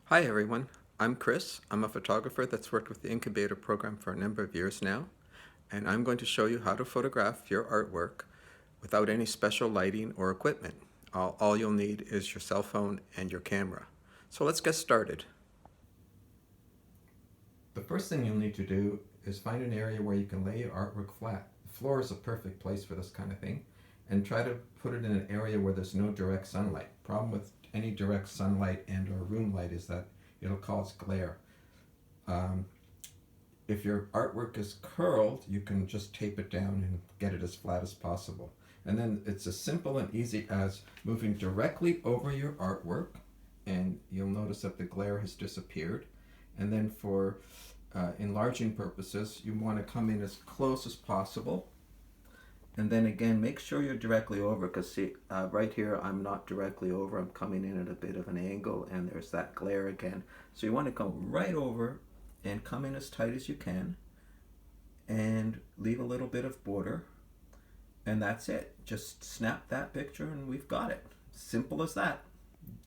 Hi everyone, I'm Chris. I'm a photographer that's worked with the Incubator program for a number of years now, and I'm going to show you how to photograph your artwork without any special lighting or equipment. All you'll need is your cell phone and your camera. So let's get started. The first thing you'll need to do is find an area where you can lay your artwork flat. The floor is a perfect place for this kind of thing, and try to put it in an area where there's no direct sunlight. Problem with any direct sunlight and or room light is that it'll cause glare. Um, if your artwork is curled, you can just tape it down and get it as flat as possible. And then it's as simple and easy as moving directly over your artwork, and you'll notice that the glare has disappeared. And then for enlarging purposes, you want to come in as close as possible. And then again, make sure you're directly over, because see, right here, I'm not directly over. I'm coming in at a bit of an angle, and there's that glare again. So you want to come right over and come in as tight as you can, and leave a little bit of border, and that's it. Just snap that picture, and we've got it. Simple as that.